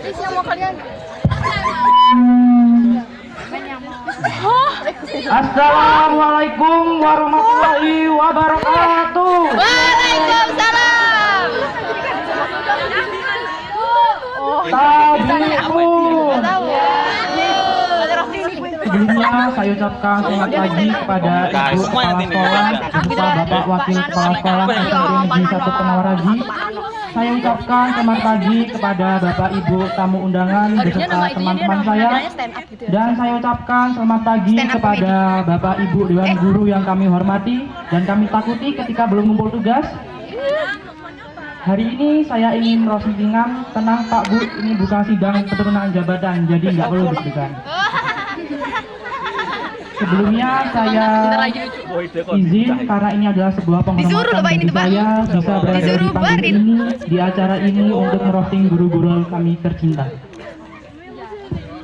Yang mau kalian? Assalamualaikum warahmatullahi wabarakatuh. Waalaikumsalam. Sebelumnya saya ucapkan selamat pagi kepada Ibu Kepala Sekolah beserta Bapak Wakil Kepala Sekolah SMP Negeri 1 Penawaraji. Saya ucapkan selamat pagi kepada Bapak Ibu tamu undangan beserta teman-teman saya. Dan saya ucapkan selamat pagi kepada Bapak Ibu Dewan Guru yang kami hormati dan kami takuti ketika belum ngumpul tugas. Hari ini saya ingin merostingan, tenang Pak Bu, ini bukan sidang penurunan jabatan, jadi nggak perlu deg-degan. Sebelumnya saya izin karena ini adalah sebuah penghormatan bagi saya bisa berada di panggung ini, di acara ini untuk merosting guru-guru kami tercinta.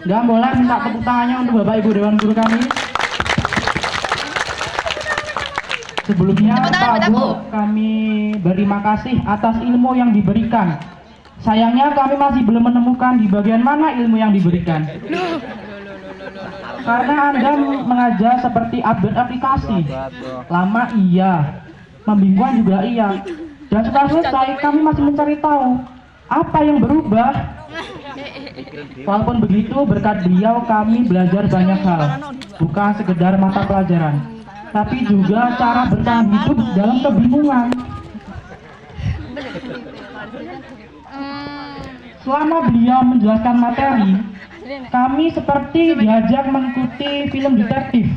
Dan boleh minta tepuk tangannya untuk Bapak Ibu Dewan Guru kami. Sebelumnya Pak Bu, kami berterima kasih atas ilmu yang diberikan. Sayangnya kami masih belum menemukan di bagian mana ilmu yang diberikan. Karena Anda mengajar seperti update aplikasi. Lama iya, membingungkan juga iya. Dan setelah selesai kami masih mencari tahu apa yang berubah. Walaupun begitu, berkat beliau kami belajar banyak hal. Bukan sekedar mata pelajaran, tapi juga cara bertahan hidup dalam kebingungan. Selama beliau menjelaskan materi, kami seperti diajak mengikuti film detektif.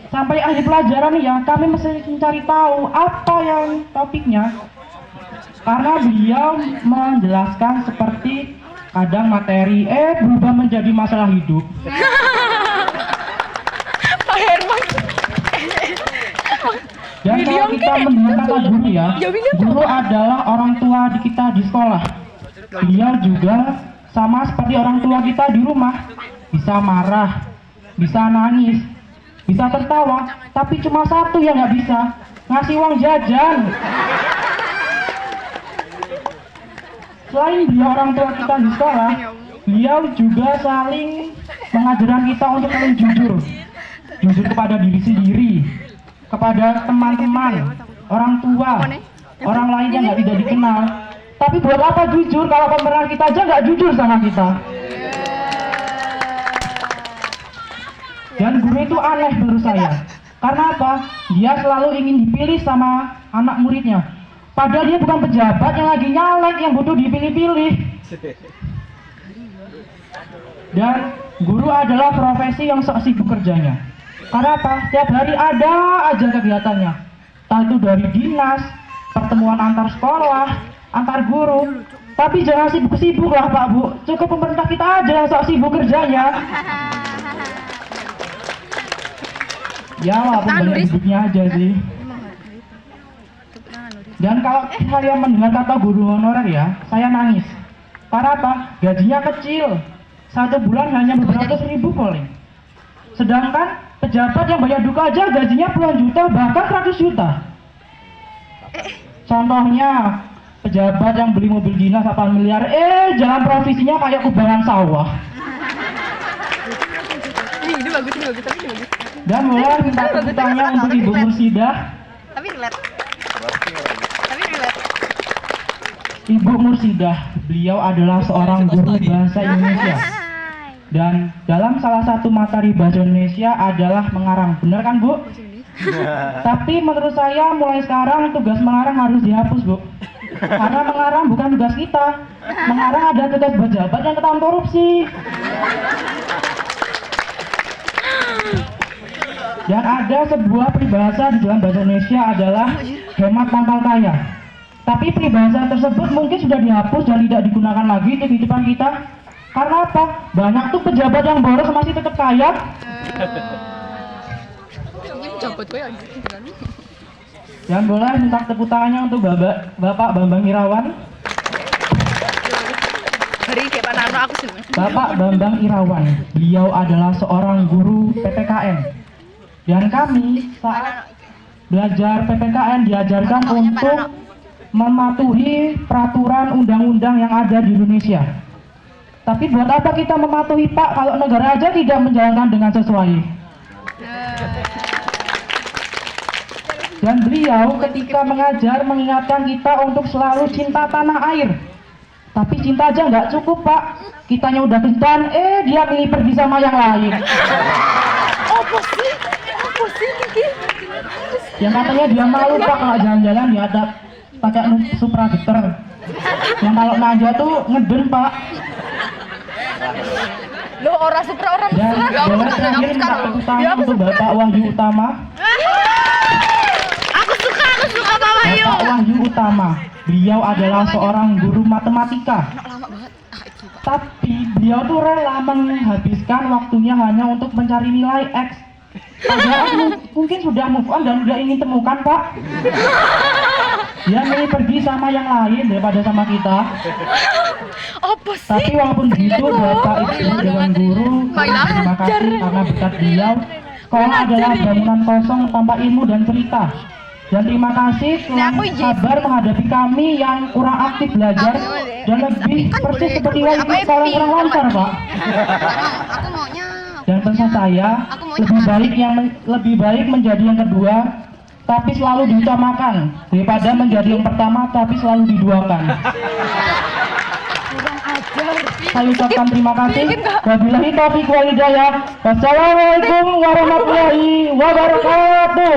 Sampai akhir pelajaran ya, kami masih mencari tahu apa yang topiknya. Karena beliau menjelaskan seperti kadang materi berubah menjadi masalah hidup. Pak Herman. Dan kalau kita mendengar kata guru ya, guru adalah orang tua di kita di sekolah. Beliau juga sama seperti orang tua kita di rumah, bisa marah, bisa nangis, bisa tertawa, tapi cuma satu yang nggak bisa, ngasih uang jajan. Selain beliau orang tua kita di sekolah, beliau juga saling mengajarkan kita untuk saling jujur. Jujur kepada diri sendiri, kepada teman-teman, orang tua, orang lain yang tidak dikenal. Tapi buat apa jujur kalau pemeran kita aja nggak jujur sama kita? Dan guru itu aneh menurut saya. Karena apa? Dia selalu ingin dipilih sama anak muridnya. Padahal dia bukan pejabat yang lagi nyalek yang butuh dipilih-pilih. Dan guru adalah profesi yang sok sibuk kerjanya. Karena apa? Setiap hari ada aja kegiatannya. Entah itu dari dinas, pertemuan antar sekolah, antar guru. Tapi jangan sibuk-sibuk lah Pak Bu. Cukup pemerintah kita aja yang sok sibuk kerjanya. Ya walaupun banyak sibuknya aja sih. Dan kalau kalian mendengar kata guru honorer ya, saya nangis. Karena apa? Gajinya kecil. 1 bulan hanya beberapa ratus ribu paling. Sedangkan pejabat yang banyak duka aja gajinya puluhan juta, bahkan 100 juta. Contohnya pejabat yang beli mobil dinas 8 miliar, jalan provisinya kayak kubangan sawah. Ini bagus, tapi ini bagus. Dan mulai minta tepuk tangan untuk Ibu Mursidah. Tapi relate. Ibu Mursidah, beliau adalah seorang guru bahasa Indonesia. Dan dalam salah satu materi bahasa Indonesia adalah mengarang, benar kan Bu? Tapi menurut saya mulai sekarang tugas mengarang harus dihapus Bu. Karena mengarang bukan tugas kita. Mengarang ada tugas pejabat yang ketahuan korupsi. Dan ada sebuah peribahasa di dalam bahasa Indonesia adalah hemat pangkal kaya. Tapi peribahasa tersebut mungkin sudah dihapus dan tidak digunakan lagi di kehidupan kita. Karena apa? Banyak tuh pejabat yang boros masih tetap kaya. Dan boleh minta tepuk tangannya untuk Bapak Bambang Irawan. Bapak Bambang Irawan, beliau adalah seorang guru PPKN. Dan kami saat belajar PPKN diajarkan untuk mematuhi peraturan undang-undang yang ada di Indonesia. Tapi buat apa kita mematuhi Pak kalau negara aja tidak menjalankan dengan sesuai? Dan beliau ketika mengajar mengingatkan kita untuk selalu cinta tanah air. Tapi cinta aja nggak cukup Pak. Kitanya udah kencan, dia milih pergi sama yang lain. Yang katanya dia malu Pak kalau jalan-jalan dia ada pakai Supra Getter. Yang kalau nanya tuh ngeden Pak. Lo orang Supra orang Dan boleh terakhir minta tepuk tangan untuk Bapak Wahyu Utama. Aku suka Pak Wahyu. Bapak Wahyu Utama, beliau adalah seorang guru matematika. Tapi beliau tuh rela menghabiskan waktunya hanya untuk mencari nilai X. Padahal mungkin sudah move on dan sudah ingin temukan Pak. Dia milih pergi sama yang lain daripada sama kita. Apa sih? Tapi walaupun begitu Bapak Ibu Dewan Guru, terima kasih karena berkat beliau sekolah adalah bangunan kosong tanpa ilmu dan cerita. Dan terima kasih telah sabar menghadapi kami yang kurang aktif belajar dan lebih persis seperti wajib sekolah kurang lancar Pak. Aku maunya. Dan pesan saya lebih baik menjadi yang kedua tapi selalu diutamakan daripada menjadi yang pertama tapi selalu diduakan. Saya ucapkan terima kasih. Wabillahi taufiq wal hidayah. Wassalamualaikum warahmatullahi wabarakatuh.